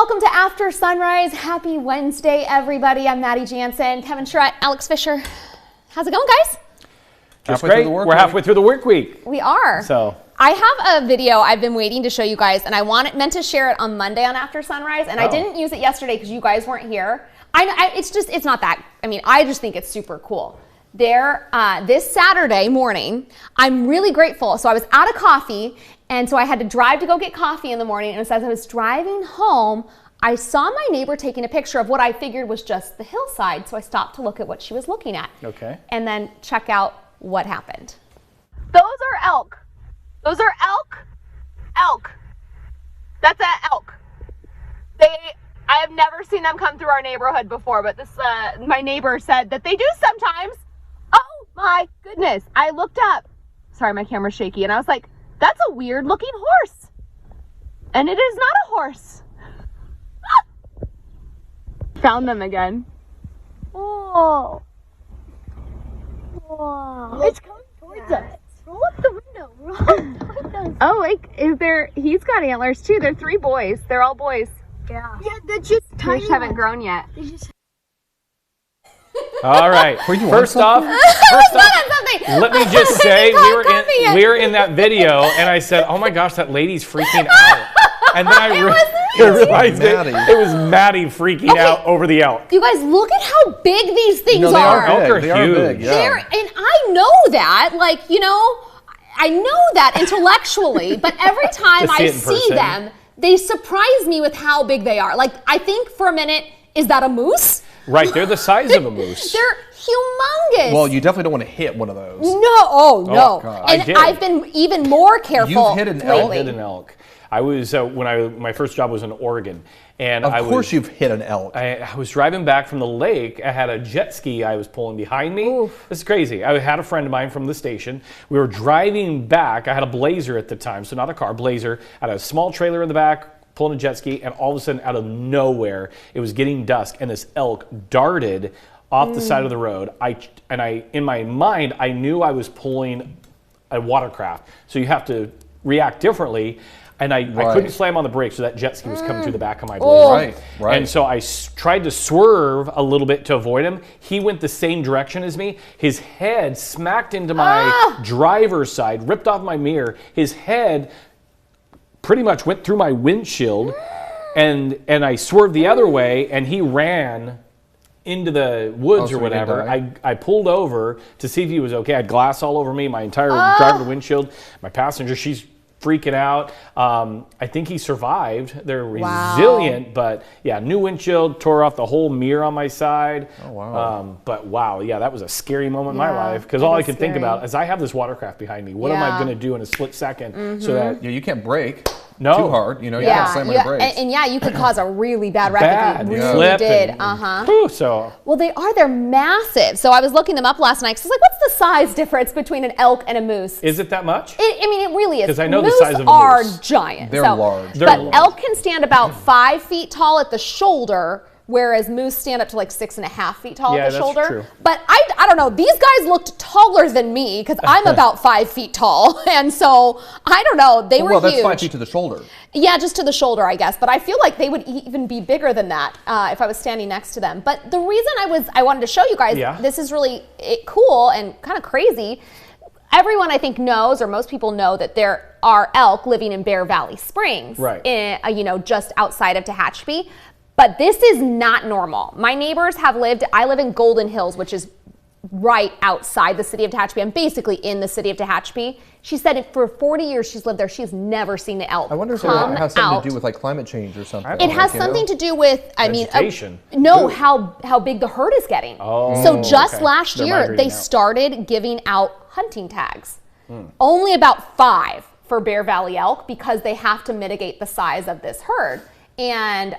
welcome to After Sunrise. Happy Wednesday, everybody. I'm Maddie Jansen, Kevin Shrett, Alex Fisher. How's it going, guys? Just great. We're halfway through the work week. We are. So I have a video I've been waiting to show you guys, and I meant to share it on Monday on After Sunrise, and I didn't use it yesterday because you guys weren't here. It's not that. I mean, I just think it's super cool. This Saturday morning, I'm really grateful. So I was out of coffee, and so I had to drive to go get coffee in the morning. And as I was driving home, I saw my neighbor taking a picture of what I figured was just the hillside. So I stopped to look at what she was looking at. Okay. And then check out what happened. Those are elk. Those are elk. Elk. That's an elk. I have never seen them come through our neighborhood before, but my neighbor said that they do sometimes. Oh my goodness. I looked up. Sorry, my camera's shaky. And I was like, that's a weird looking horse. And it is not a horse. Found them again. Oh. Wow. It's coming towards us. Roll up the window. Roll up the window. Oh, he's got antlers too. They're 3 boys. They're all boys. Yeah. Yeah, they're just tiny. They just haven't grown yet. They just... All right. First off, let me just say we were in that video, and I said, "Oh my gosh, that lady's freaking out." And then I realized it was Maddie freaking out over the elk. You guys, look at how big these things are. Elk are huge. Big, yeah. And I know that, I know that intellectually, but every time I see them, they surprise me with how big they are. I think for a minute, is that a moose? Right, they're the size of a moose. They're humongous. Well, you definitely don't want to hit one of those. No. God. And I've been even more careful. You've hit an elk? I hit an elk. I was my first job was in Oregon, and of course you've hit an elk. I was driving back from the lake. I had a jet ski I was pulling behind me. Oof. This is crazy. I had a friend of mine from the station. We were driving back. I had a Blazer at the time, so not a car, Blazer. I had a small trailer in the back, pulling a jet ski, and all of a sudden, out of nowhere, it was getting dusk, and this elk darted off the side of the road. In my mind, I knew I was pulling a watercraft, so you have to react differently. And I couldn't slam on the brakes, so that jet ski was coming through the back of my Blazer. Right. And so I tried to swerve a little bit to avoid him. He went the same direction as me. His head smacked into my driver's side, ripped off my mirror. His head pretty much went through my windshield, and I swerved the other way, and he ran into the woods or whatever. I pulled over to see if he was okay. I had glass all over me, my entire driver windshield. My passenger, she's freaking out. I think he survived. They're resilient, but yeah, new windshield, tore off the whole mirror on my side. Oh, wow. But wow, yeah, that was a scary moment in my life, because all I could think about is I have this watercraft behind me. What am I going to do in a split second so that you can't brake too hard. You can't slam on the brakes. And you could cause a really bad wreck if you really did. Well, they're massive. So I was looking them up last night. So I was like, what's the size difference between an elk and a moose? Is it that much? It really is. Because I know the moose size of a moose. are giant. They're large. But elk can stand about 5 feet tall at the shoulder, whereas moose stand up to 6.5 feet tall at the shoulder. True. But I don't know. These guys looked taller than me because I'm about 5 feet tall, and so I don't know. They were huge. Well, that's 5 feet to the shoulder. Yeah, just to the shoulder, I guess. But I feel like they would even be bigger than that if I was standing next to them. But the reason I wanted to show you guys, this is really cool and kind of crazy. Everyone, I think, knows, or most people know, that there are elk living in Bear Valley Springs, just outside of Tehachapi. But this is not normal. My neighbors I live in Golden Hills, which is right outside the city of Tehachapi. I'm basically in the city of Tehachapi. She said for 40 years she's lived there, she's never seen the elk. I wonder if it has something to do with climate change or something. It has something to do with, vegetation. How big the herd is getting. So just last year, they started giving out hunting tags. Only about 5 for Bear Valley elk, because they have to mitigate the size of this herd. And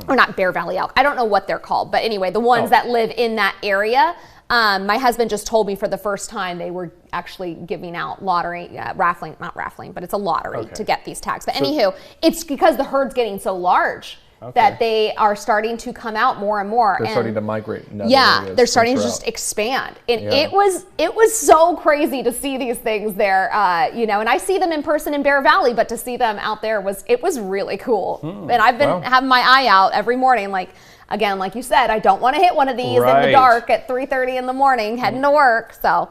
or not Bear Valley elk. I don't know what they're called, but anyway, the ones that live in that area. My husband just told me for the first time they were actually giving out raffling, but it's a lottery to get these tags. But anywho, it's because the herd's getting so large that they are starting to come out more and more. They're starting to migrate. They're starting to just expand. And it was so crazy to see these things there, and I see them in person in Bear Valley, but to see them out there was really cool. And I've been having my eye out every morning, like you said, I don't want to hit one of these in the dark at 3:30 in the morning heading to work. So,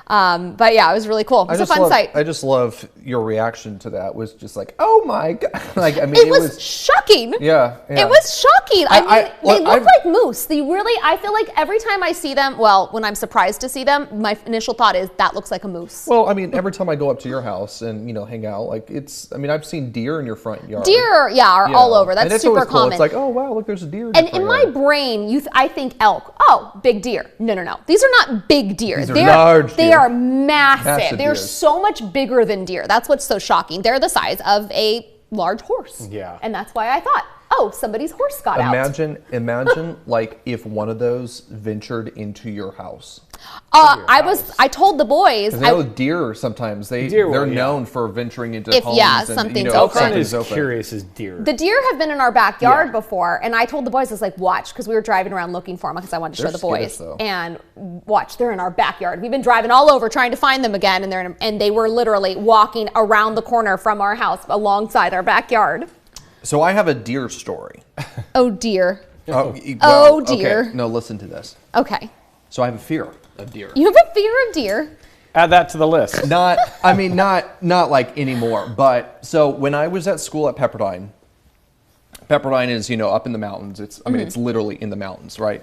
but yeah, it was really cool. It was a fun sight. I just love your reaction to that. Was just like, oh my God. It was shocking. Yeah. It was shocking. They look like moose. I feel like every time I see them, when I'm surprised to see them, my initial thought is that looks like a moose. Well, every time I go up to your house and, hang out, I've seen deer in your front yard. Deer, are all over. That's super common. Cool. It's like, oh wow, look, there's a deer. And in my brain, I think elk. Oh, big deer. No. These are not big deer. These are large deer. They are massive. They're so much bigger than deer. That's what's so shocking. They're the size of a large horse. Yeah. And that's why I thought, somebody's horse got out. Imagine like if one of those ventured into your house. I told the boys. Deer sometimes they're known for venturing into homes. Something's open. As curious as deer. The deer have been in our backyard before, and I told the boys, I was like, watch, because we were driving around looking for them because I wanted to show the boys. Skittish, and watch, they're in our backyard. We've been driving all over trying to find them again, and they were literally walking around the corner from our house alongside our backyard. So I have a deer story. Oh dear. Dear. Okay. No, listen to this. Okay. So I have a fear of deer. You have a fear of deer? Add that to the list. Not like anymore. But so when I was at school at Pepperdine is, up in the mountains. It's literally in the mountains, right?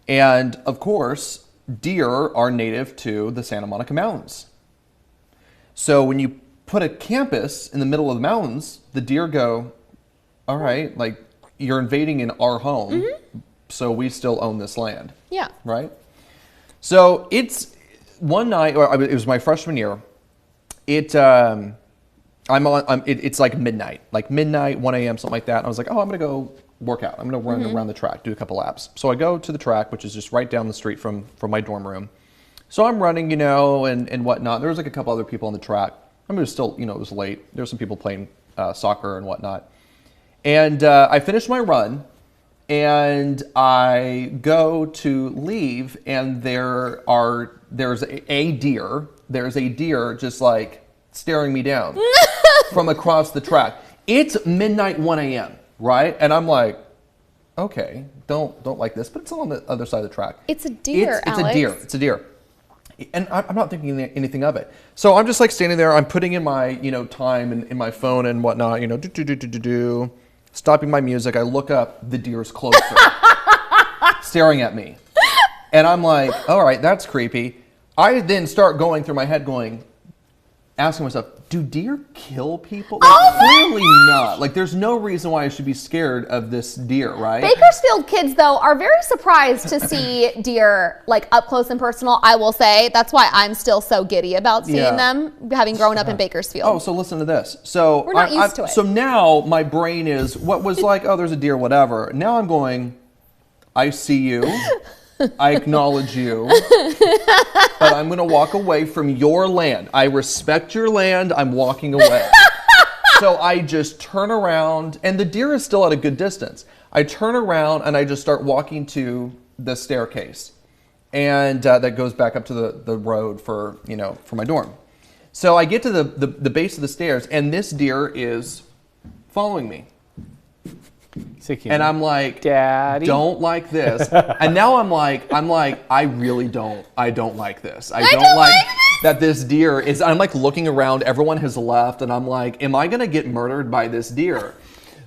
And of course, deer are native to the Santa Monica Mountains. So when you put a campus in the middle of the mountains, the deer go, all right, like you're invading in our home, so we still own this land. Yeah. Right? So it's one night, it was my freshman year. It's like midnight, 1 a.m., something like that. And I was like, I'm going to go work out. I'm going to run around the track, do a couple laps. So I go to the track, which is just right down the street from my dorm room. So I'm running, and whatnot. There was like a couple other people on the track. It was still, it was late. There were some people playing soccer and whatnot. And I finished my run, and I go to leave, and there's a deer just like staring me down from across the track. It's midnight, 1 a.m., right? And I'm like, okay, don't like this, but it's on the other side of the track. It's a deer, Alex. It's a deer. And I'm not thinking anything of it. So I'm just like standing there. I'm putting in my, time in my phone and whatnot, stopping my music. I look up, the deer's closer, staring at me. And I'm like, all right, that's creepy. I then start going through my head asking myself, do deer kill people? Clearly not. There's no reason why I should be scared of this deer, right? Bakersfield kids, though, are very surprised to see deer, up close and personal, I will say. That's why I'm still so giddy about seeing them, having grown up in Bakersfield. Oh, so listen to this. So we're not used to it. So now my brain is, what was like, there's a deer, whatever. Now I'm going, I see you. I acknowledge you, but I'm going to walk away from your land. I respect your land. I'm walking away. So I just turn around, and the deer is still at a good distance. I turn around, and I just start walking to the staircase, and that goes back up to the road for my dorm. So I get to the base of the stairs, and this deer is following me. And I'm like, Daddy, don't like this. And now I'm like, I really don't like this. I don't like that this deer is, I'm like looking around, everyone has left, and I'm like, am I gonna get murdered by this deer?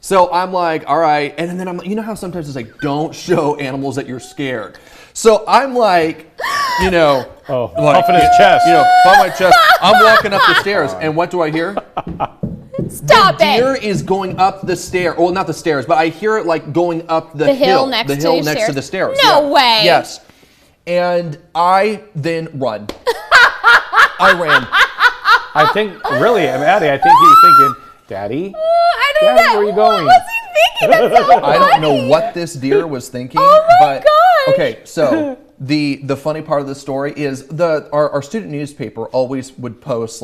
So I'm like, all right. And then I'm like, how sometimes it's like, don't show animals that you're scared. So I'm like, puffing his chest. Puff my chest. I'm walking up the stairs, and what do I hear? Stop it! The deer is going up the stair. Well, not the stairs, but I hear it going up the hill next to the stairs. No way. Yes. And I then run. I ran. I think, really, Addie, I think he was thinking, Daddy, where are you going? What was he thinking? That's so funny. I don't know what this deer was thinking. Oh my gosh. Okay, so the funny part of the story is our student newspaper always would post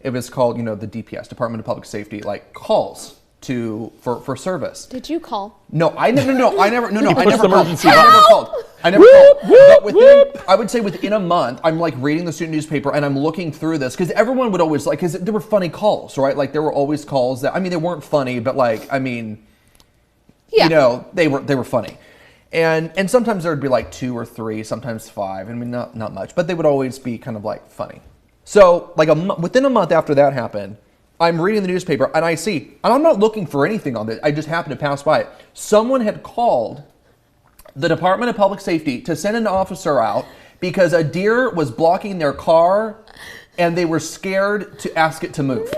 it was called, the DPS, Department of Public Safety, calls for service. Did you call? No, I never called. I never emergency called. I never called. But I would say within a month, I'm like reading the student newspaper and I'm looking through this because everyone would always because there were funny calls, right? Like there were always calls that, they weren't funny, but they were funny. And sometimes there would be like 2 or 3, sometimes 5. Not much, but they would always be kind of like funny. So like within a month after that happened, I'm reading the newspaper and I see, and I'm not looking for anything on this, I just happened to pass by it. Someone had called the Department of Public Safety to send an officer out because a deer was blocking their car and they were scared to ask it to move.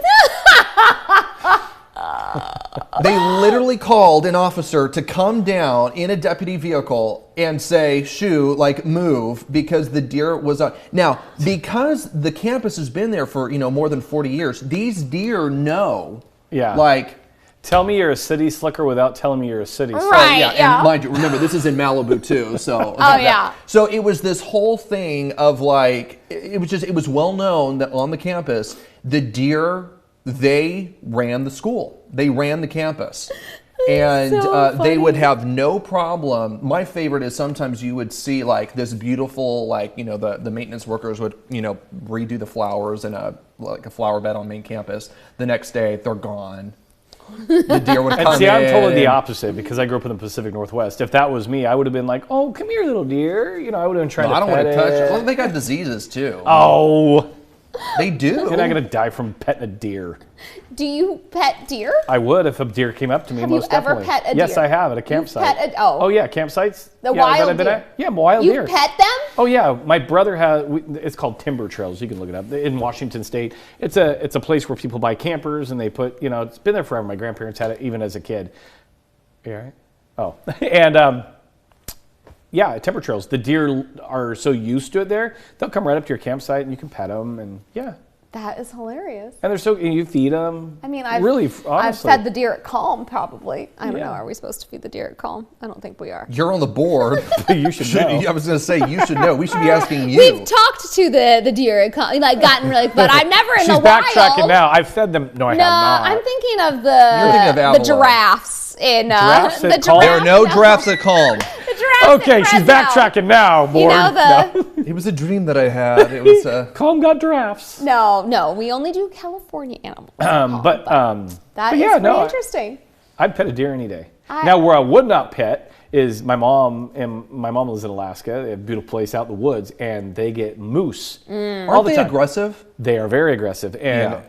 They literally called an officer to come down in a deputy vehicle and say, "Shoo, like move," because the deer was on. Now, because the campus has been there for more than 40 years, these deer know. Yeah. Like, tell me you're a city slicker without telling me you're a city slicker. Right. yeah. And mind you, remember this is in Malibu too, so. Yeah. So it was this whole thing of like it was well known that on the campus the deer. They ran the school. They ran the campus. And they would have no problem. My favorite is sometimes you would see like this beautiful, the maintenance workers would, redo the flowers in a flower bed on main campus. The next day, they're gone. The deer would come and see, in. I'm totally the opposite because I grew up in the Pacific Northwest. If that was me, I would have been like, "Oh, come here, little deer." I would have been trying to I don't pet want to touch it. Well, they got diseases too. Oh. They do. You're not going to die from petting a deer. Do you pet deer? I would if a deer came up to me, most definitely. Have you ever pet a deer? Yes, I have at a campsite. Oh, yeah, campsites. The yeah, wild deer? Yeah, wild deer. You pet them? Oh yeah, my brother has. It's called Timber Trails. You can look it up in Washington State. It's a place where people buy campers and they put. It's been there forever. My grandparents had it even as a kid. You all right? Oh, and yeah, Timber Trails. The deer are so used to it there, they'll come right up to your campsite and you can pet them and yeah. That is hilarious. And you feed them. I've fed the deer at Calm probably. I don't know. Are we supposed to feed the deer at Calm? I don't think we are. You're on the board. You should know. I was going to say you should know. We should be asking you. We've talked to the deer at Calm, gotten really, but I'm never in the wild. She's backtracking now. I've fed them. No, I have not. I'm thinking of You're thinking of Avalon. the giraffes in Giraffes at the Calm? There are no giraffes at Calm. Okay, she's backtracking now, board. It was a dream that I had. It was Calm got giraffes. No, we only do California animals. That is pretty interesting. I'd pet a deer any day. Now, where I would not pet is my mom lives in Alaska. They have a beautiful place out in the woods, and they get moose all the time. Aren't they aggressive? They are very aggressive, and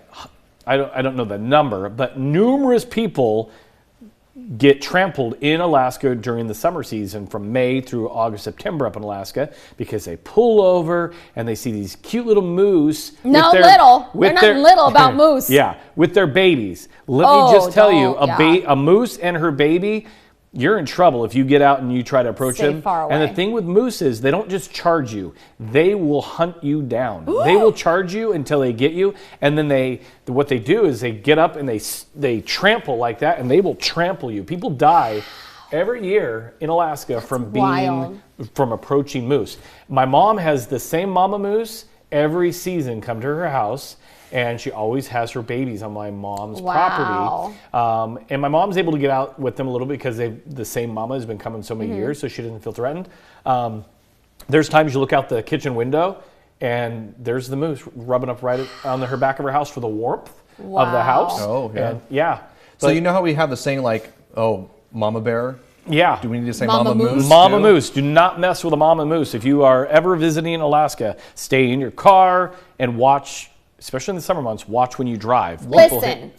I don't know the number, but numerous people get trampled in Alaska during the summer season from May through August, September up in Alaska because they pull over and they see these cute little moose. There's nothing little about moose. Yeah, with their babies. Let me just tell you, a moose and her baby, you're in trouble if you get out and you try to approach them. Far away. And the thing with moose is they don't just charge you. They will hunt you down. They will charge you until they get you. And then what they do is they get up and they trample like that and they will trample you. People die every year in Alaska from approaching moose. My mom has the same mama moose every season come to her house. And she always has her babies on my mom's property. And my mom's able to get out with them a little bit because the same mama has been coming so many years, so she doesn't feel threatened. There's times you look out the kitchen window, and there's the moose rubbing up right on her back of her house for the warmth of the house. Oh, yeah. And, yeah. So you know how we have the saying like, oh, mama bear? Yeah. Do we need to say mama moose? Mama moose. Do not mess with a mama moose. If you are ever visiting Alaska, stay in your car and watch. Especially in the summer months, watch when you drive. Listen,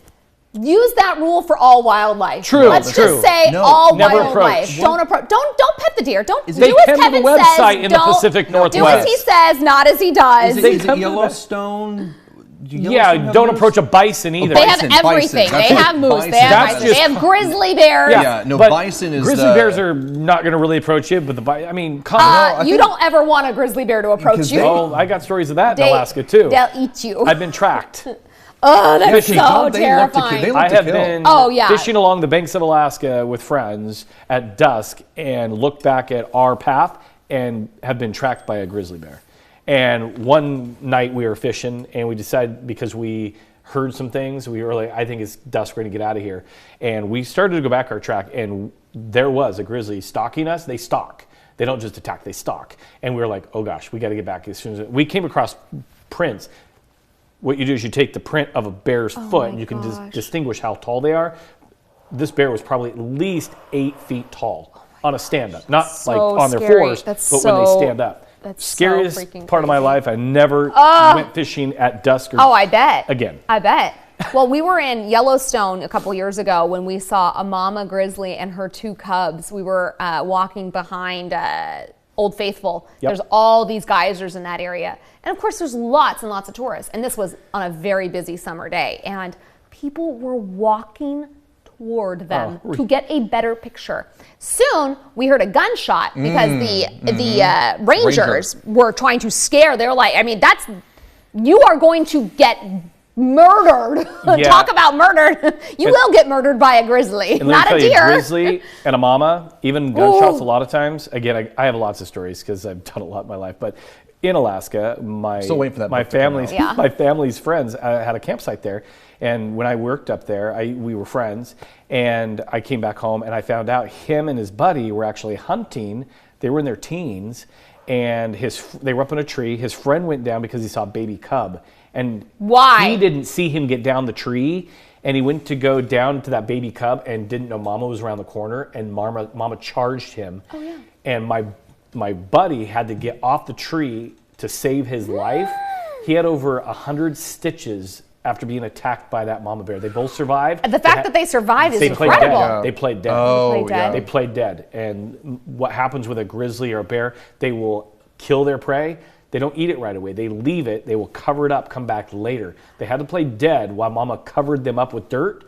use that rule for all wildlife. True. Let's just say all wildlife. Don't pet the deer. Don't do as Kevin says. Website in the Pacific Northwest. Do as he says, not as he does. Is it Yellowstone? Yeah, don't approach a bison either. They have everything. They have moose. They have bison. They have grizzly bears. Yeah, no, bison is grizzly bears are not going to really approach you, but you don't ever want a grizzly bear to approach you. Oh, I got stories of that in Alaska too. They'll eat you. I've been tracked. Oh, that's so terrifying. I have been fishing along the banks of Alaska with friends at dusk and looked back at our path and have been tracked by a grizzly bear. And one night we were fishing and we decided because we heard some things. We were like, I think it's dusk, we're gonna get out of here. And we started to go back our track, and there was a grizzly stalking us. They stalk. They don't just attack, they stalk. And we were like, oh gosh, we gotta get back as soon as we came across prints. What you do is you take the print of a bear's foot, and you can distinguish how tall they are. This bear was probably at least 8 feet tall on a stand-up, not like on their fours, but when they stand up. That's scariest so freaking part of my crazy. life. I never went fishing at dusk. Or I bet. Again. I bet. Well, we were in Yellowstone a couple years ago when we saw a mama grizzly and her 2 cubs. We were walking behind Old Faithful. Yep. There's all these geysers in that area. And of course, there's lots and lots of tourists. And this was on a very busy summer day. And people were walking toward them to get a better picture. Soon, we heard a gunshot because the rangers were trying to scare. They're like, I mean, you are going to get murdered. Yeah. Talk about murdered. You will get murdered by a grizzly, And not let a me tell you, deer. grizzly and a mama, even gunshots a lot of times. Again, I have lots of stories because I've done a lot in my life. But in Alaska, Still waiting for that book to come out. Yeah. my family's friends had a campsite there. And when I worked up there, we were friends. And I came back home and I found out him and his buddy were actually hunting. They were in their teens. And they were up in a tree. His friend went down because he saw a baby cub. And Why? he didn't see him get down the tree. And he went to go down to that baby cub and didn't know Mama was around the corner. And Mama charged him. Oh, yeah. And my buddy had to get off the tree to save his life. He had over 100 stitches after being attacked by that mama bear. They both survived. The fact that they survived is They played incredible. dead. They played dead. Oh, dead. They played dead. And what happens with a grizzly or a bear, they will kill their prey. They don't eat it right away. They leave it. They will cover it up, come back later. They had to play dead while Mama covered them up with dirt.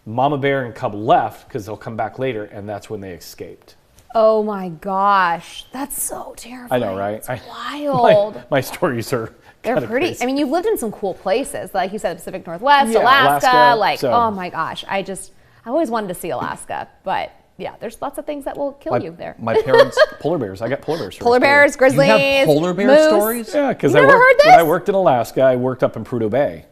Mama bear and cub left because they'll come back later, and that's when they escaped. Oh my gosh, that's so terrifying. I know, right? It's wild. My stories are They're kinda pretty. crazy. I mean, you've lived in some cool places, like you said, the Pacific Northwest, Yeah, Alaska. Like, so- oh my gosh, I always wanted to see Alaska, but yeah, there's lots of things that will kill you there. My parents. Polar bears. I got polar bears. Polar bears, You grizzlies, have polar bear moose. stories? Yeah, because You never heard when I this? worked in Alaska, I worked up in Prudhoe Bay,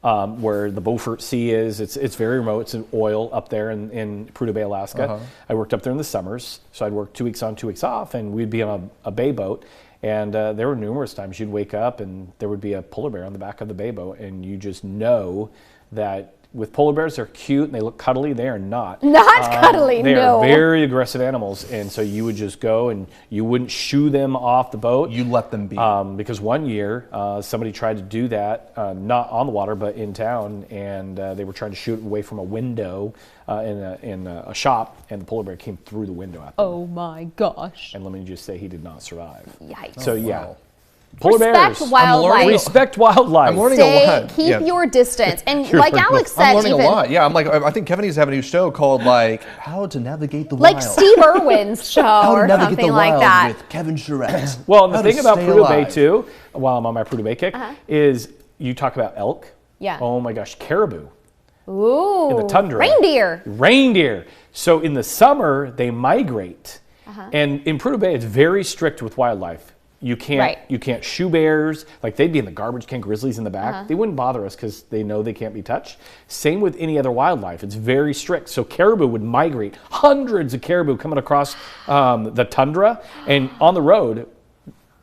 where the Beaufort Sea is. It's very remote. It's in oil up there in Prudhoe Bay, Alaska. I worked up there in the summers, so I'd work 2 weeks on, 2 weeks off, and we'd be on a bay boat. And there were numerous times you'd wake up and there would be a polar bear on the back of the bay boat, and you just know that with polar bears, they're cute and they look cuddly. They are not. Not cuddly, They no. are very aggressive animals, and so you would just go and you wouldn't shoo them off the boat. You let them be. Because one year, somebody tried to do that, not on the water, but in town, and they were trying to shoot it away from a window in a shop, and the polar bear came through the window at them. Oh my gosh. And let me just say, he did not survive. Yikes. So yeah, wow. polar Respect bears. wildlife. Respect wildlife. I'm learning a lot. Keep Yeah. your distance. And You're like learning Alex I'm said, learning even a lot. Yeah, I'm like, I think Kevin needs to have a new show called like How to Navigate the like Wild. Steve Irwin's show How to or Navigate something the like Wild that. with Kevin Charette. Well, and the How to thing about stay Prudhoe Bay alive. too, while I'm on my Prudhoe Bay kick, is you talk about elk. Yeah. Oh my gosh, caribou. Ooh. In the tundra. Reindeer. Reindeer. So in the summer, they migrate. And in Prudhoe Bay, it's very strict with wildlife. You can't shoe bears. Like, they'd be in the garbage can, grizzlies in the back. They wouldn't bother us because they know they can't be touched. Same with any other wildlife. It's very strict. So caribou would migrate. Hundreds of caribou coming across the tundra. And on the road,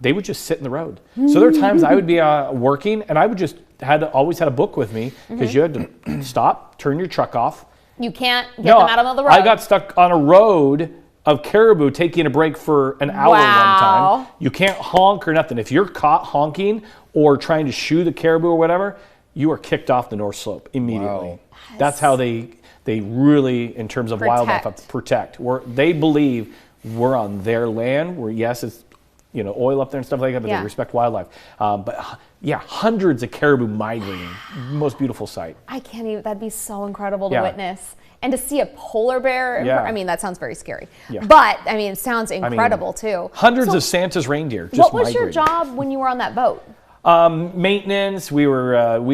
they would just sit in the road. So there are times I would be working, and I would just always had a book with me because you had to stop, turn your truck off. You can't get them out of the road. I got stuck on a road of caribou taking a break for an hour one time. You can't honk or nothing. If you're caught honking or trying to shoo the caribou or whatever, you are kicked off the North Slope immediately. Wow. That's how they really, in terms of wildlife, protect. They believe we're on their land. Yes, it's oil up there and stuff like that, but they respect wildlife. But yeah, hundreds of caribou migrating. Most beautiful sight. I can't even, that'd be so incredible to Yeah. witness. And to see a polar bear, Yeah. I mean, that sounds very scary. Yeah. But, I mean, it sounds incredible too. Hundreds So of Santa's reindeer just what was your migrating. job when you were on that boat? Maintenance. We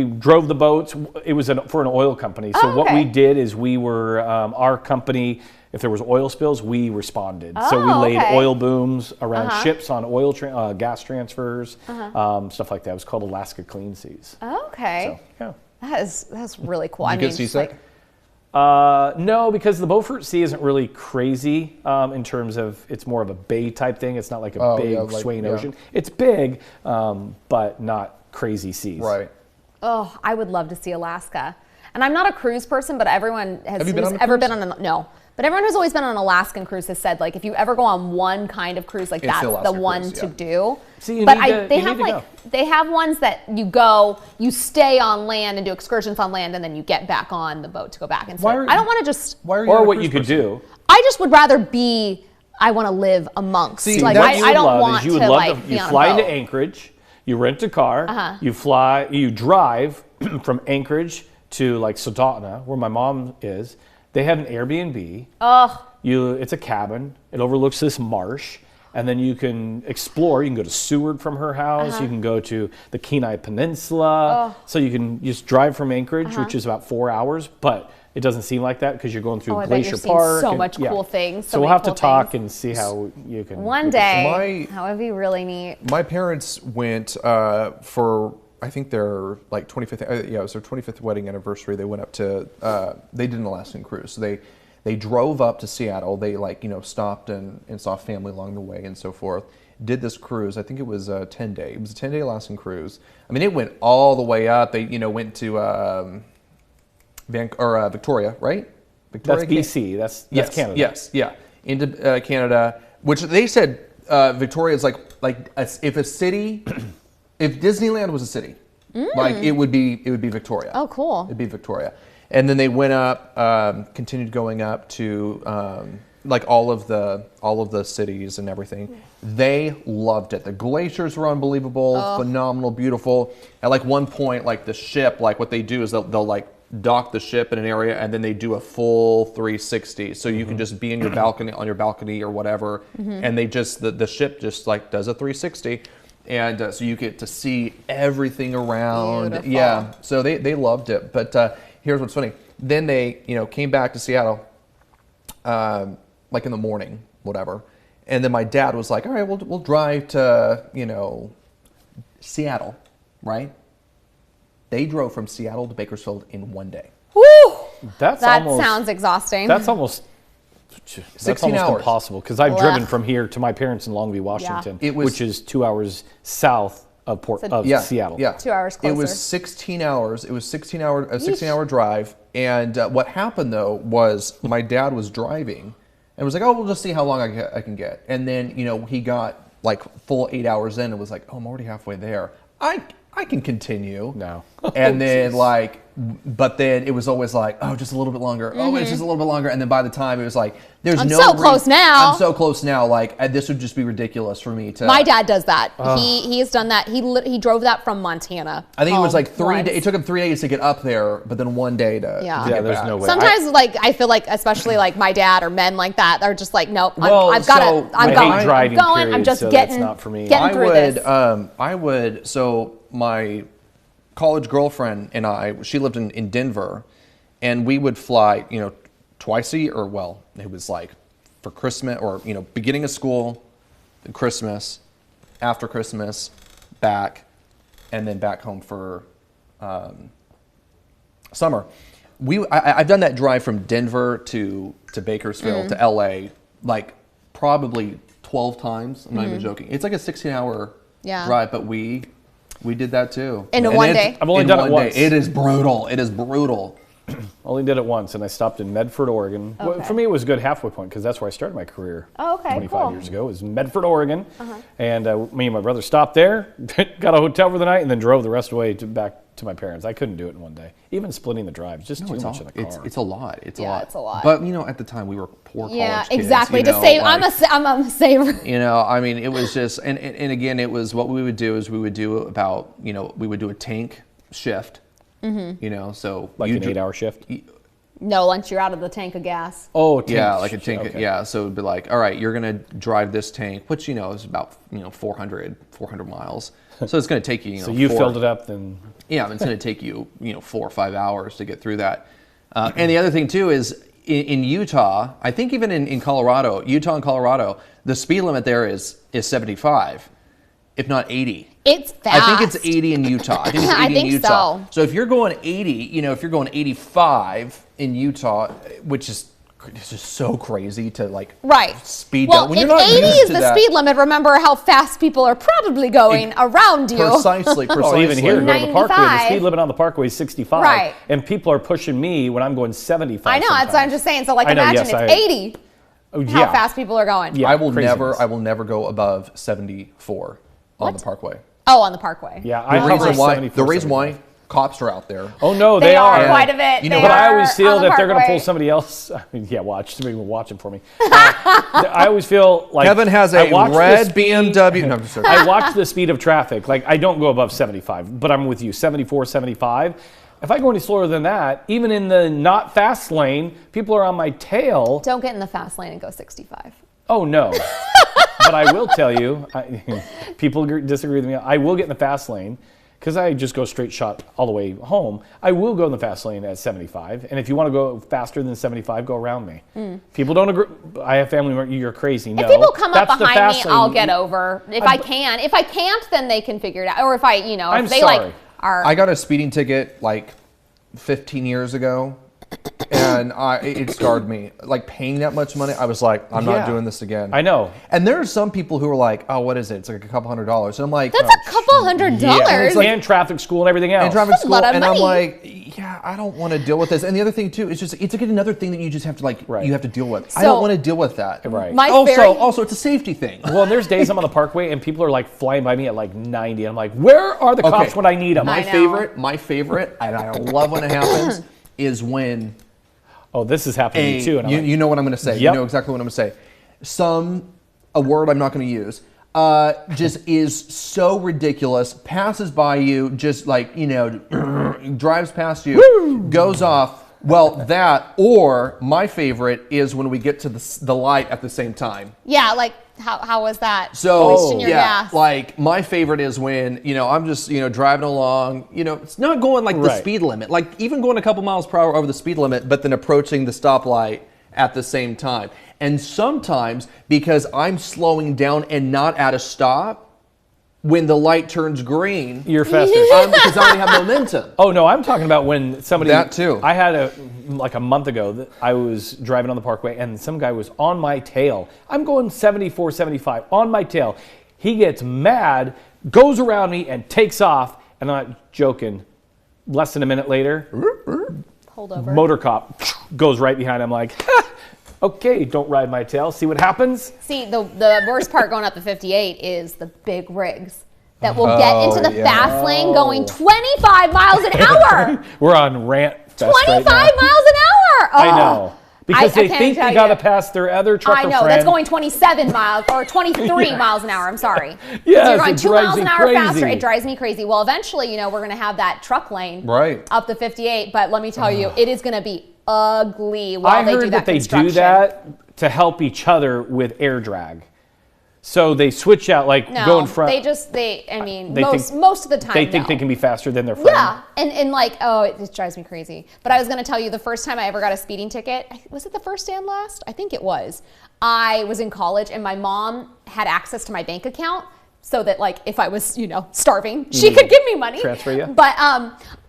drove the boats. It was for an oil company. So what we did is we were our company. If there was oil spills, we responded. So we laid oil booms around ships on oil gas transfers, stuff like that. It was called Alaska Clean Seas. Okay. So, yeah. That's really cool. You get seasick? No, because the Beaufort Sea isn't really crazy in terms of it's more of a bay type thing. It's not like a big swaying ocean. It's big, but not crazy seas. Right. Oh, I would love to see Alaska. And I'm not a cruise person, but everyone has Have you who's been on a ever cruise? been on no. But everyone who's always been on an Alaskan cruise has said, like, if you ever go on one kind of cruise, like It's the that's the Alaska one cruise, to yeah. do. See, you but need to- they you have need to like they have ones that you go, you stay on land and do excursions on land, and then you get back on the boat to go back. And so I don't want to just. Why are you Or not a what cruise you could person? do. I just would rather be. I want to live amongst. See, like that's- I don't want you would to love like be you on fly a boat. into Anchorage, you rent a car, you drive from Anchorage to like Soldotna, where my mom is. They have an Airbnb. It's a cabin. It overlooks this marsh, and then you can explore. You can go to Seward from her house. You can go to the Kenai Peninsula. So you can just drive from Anchorage, which is about 4 hours, but it doesn't seem like that because you're going through I bet Glacier you're seeing Park. so and- much cool things, so So we'll many have to cool talk things. and see how you can. One you can- day, My- that would be really neat. My parents went for, I think their like 25th, it was their 25th wedding anniversary. They went up to, they did an Alaskan cruise. So they drove up to Seattle. They stopped and saw family along the way and so forth. Did this cruise. I think it was a 10-day. It was a 10-day Alaskan cruise. I mean, it went all the way up. They went to Victoria, right? Victoria, That's BC. That's yes, Canada. Yes, yeah, into Canada, which they said Victoria is like if a city, if Disneyland was a city, like it would be Victoria. Oh, cool. It'd be Victoria, and then they went up, continued going up to like all of the cities and everything. They loved it. The glaciers were unbelievable, phenomenal, beautiful. At like one point, like the ship, like what they do is they'll like dock the ship in an area and then they do a full 360, so you can just be in your balcony on your balcony or whatever, and they just the ship just like does a 360, and so you get to see everything around. Beautiful. Yeah, so they loved it. But here's what's funny: then they came back to Seattle like in the morning, whatever, and then my dad was like, all right, we'll drive to Seattle, right? They drove from Seattle to Bakersfield in one day. Woo! That Sounds exhausting. That's almost 16 hours. impossible because I've Ugh. driven from here to my parents in Longview, Washington, It was- which is 2 hours south of Seattle. Yeah, 2 hours It was closer. 16 hours. It was a 16-hour drive. And what happened though was my dad was driving and was like, "Oh, we'll just see how long I can get." And then he got like full 8 hours in and was like, "Oh, I'm already halfway there. I can continue." No. And then but then it was always like, "Oh, just a little bit longer. Oh, it's just a little bit longer." And then by the time it was like, "There's I'm no so close now. I'm so close now. Like this would just be ridiculous for me to." My dad does that. He has done that. He drove that from Montana. I think it was home like 3 once. days. It took him 3 days to get up there, but then 1 day to Yeah. to Yeah, get there's back. no way. Sometimes, I feel like, especially like my dad or men like that, they're just like, nope. Well, I've got so to. I'm I going. hate driving, I'm going. I'm period, just so getting. that's not for me. Getting through this. I would. So my college girlfriend and she lived in Denver, and we would fly, twice a year, or well, it was like for Christmas or beginning of school, then Christmas, after Christmas, back, and then back home for summer. I've done that drive from Denver to Bakersfield to LA like probably 12 times. I'm not even joking. It's like a 16-hour Yeah. drive, but we did that too. In And one it's- day? I've only in done it one day. once. It is brutal. It is brutal. Only did it once, and I stopped in Medford, Oregon. Well, Okay. for me, it was a good halfway point because that's where I started my career. Oh, okay, 25 cool. years ago. It was Medford, Oregon, and me and my brother stopped there, got a hotel for the night, and then drove the rest of the way back to my parents. I couldn't do it in one day. Even splitting the drive, it's just too much in the car. It's a lot. It's a Yeah, lot. it's a lot. But at the time we were poor college Yeah, kids. exactly. To save. I'm a saver. I mean, it was just, and again, it was what we would do is we would do about, we would do a tank shift, so like you an 8-hour shift. No, once you're out of the tank of gas. Oh, tank Yeah, like a shift, tank. okay. Yeah, so it'd be like, all right, you're gonna drive this tank, which is about 400 miles. So it's gonna take you. So you filled it up, then Yeah, it's gonna take you 4 or 5 hours to get through that. And the other thing too is in Utah, I think even in Colorado, Utah and Colorado, the speed limit there is 75. if not 80. It's fast. I think it's 80 in Utah. I think it's 80 I in think Utah. so. So if you're going 80, if you're going 85 in Utah, which is it's just so crazy to like speed well, down. When if you're not 80 used is to the that, speed limit, remember how fast people are probably going around you. Precisely. Well, even here, go to the Parkway. The 95. speed limit on the Parkway is 65, Right. and people are pushing me when I'm going 75. I know, that's what I'm just saying. So like, I know, imagine yes, it's 80. Oh, How yeah. fast people are going. Yeah, I will craziness. never go above 74 on the Parkway. Oh, on the Parkway. Yeah, I The hover reason why 74, the reason 75. why cops are out there. Oh no, They are are. quite a bit. You know, They But I are always feel on the that they're going to Parkway. pull somebody else. Yeah, watch. Somebody will watch it for me. I always feel like Kevin has I a watch the red speed- BMW. No, I'm just joking. I watch the speed of traffic. Like, I don't go above 75, but I'm with you, 74, 75. If I go any slower than that, even in the not fast lane, people are on my tail. Don't get in the fast lane and go 65. Oh, no. But I will tell you, people disagree with me. I will get in the fast lane because I just go straight shot all the way home. I will go in the fast lane at 75. And if you want to go faster than 75, go around me. People don't agree. I have family, you're crazy. No. If people come up That's the behind me, fast I'll lane. get over. If I can. If I can't, then they can figure it out. Or if I, if I'm they sorry. like are. I got a speeding ticket like 15 years ago, and it scarred me. Like paying that much money, I was like, I'm Yeah. not doing this again. I know. And there are some people who are like, oh, what is it? It's like a couple $100s. And I'm like, That's a couple $100. And traffic school and everything else. and traffic That's a school, lot of and I'm money. like, yeah, I don't want to deal with this. And the other thing too, it's like another thing that you just have to Right. you have to deal with. I So- don't want to deal with that. Right. My Also, it's a safety thing. Well, there's days I'm on the Parkway and people are like flying by me at like 90. And I'm like, where are the cops when I need them? I know. My favorite, and I love when it happens, is when Oh, this is happening to me too. And I'm like, you know what I'm going to say. Yep. You know exactly what I'm going to say. A word I'm not going to use, just is so ridiculous, passes by you, just like, drives past you, goes off. Well, that, or my favorite is when we get to the light at the same time. Yeah, like how was that? So, Wasting your yeah, gas. like my favorite is when, I'm just, driving along, it's not going like the Right. speed limit, like even going a couple miles per hour over the speed limit, but then approaching the stoplight at the same time. And sometimes because I'm slowing down and not at a stop, when the light turns green, You're faster. because I already have momentum. Oh no, I'm talking about when somebody. That too. I had a month ago that I was driving on the Parkway and some guy was on my tail. I'm going 74, 75 on my tail. He gets mad, goes around me and takes off. And I'm not joking. Less than a minute later, Hold over. motor cop goes right behind him like, okay, don't ride my tail. See what happens? See, the worst part going up the 58 is the big rigs that will get into the fast lane going 25 miles an hour. We're on rant fest 25 right now. miles an hour. I know. Because I they can't think tell they got to you. pass their other trucker I know, friend. that's going 27 miles or 23 miles an hour. I'm sorry. Yes, You're going it 2 drives miles me an hour faster. crazy. It drives me crazy. Well, eventually, we're going to have that truck lane Right. up the 58. But let me tell you, it is going to be ugly while I they do heard that that they do construction. that to help each other with air drag. So they switch out, like No, go in front. they most of the time, They think no. they can be faster than their friend. Yeah, and like, oh, it just drives me crazy. But I was going to tell you, the first time I ever got a speeding ticket, was it the first and last? I think it was. I was in college, and my mom had access to my bank account, so that like if I was, starving, she could give me money. Transfer you? But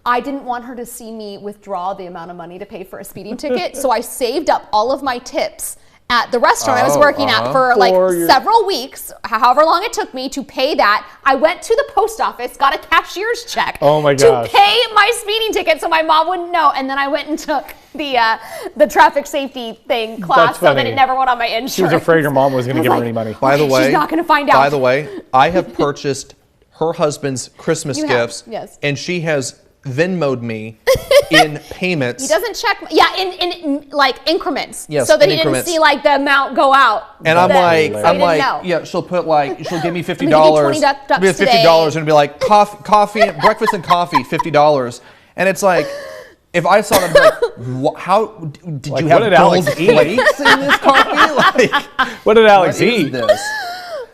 I didn't want her to see me withdraw the amount of money to pay for a speeding ticket, so I saved up all of my tips at the restaurant I was working at for like several weeks, however long it took me to pay that. I went to the post office, got a cashier's check Oh my gosh. to pay my speeding ticket so my mom wouldn't know. And then I went and took the traffic safety thing class That's so that funny. it never went on my insurance. She was afraid her mom was going to I was give her like, any money. By the way, she's not going to find out. By the way, I have purchased her husband's Christmas You have, gifts, yes. and she has Venmo'd me in payments. He doesn't check, in like increments, Yes, so that in he increments. didn't see like the amount go out. And I'm like, So he didn't know. yeah, she'll put like, she'll give me $50. give you $20 $50 today. and it'll be like coffee, breakfast and coffee, $50. And it's like, if I saw that, I'd be like, how did Like, you what have did Alex gold eat? plates in this coffee? Like, What did Alex what is eat? this?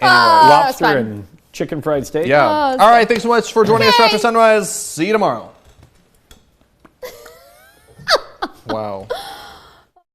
Lobster fun. and chicken fried steak? Yeah. Oh, All right. Thanks so much for joining us Okay. after sunrise. See you tomorrow. Wow.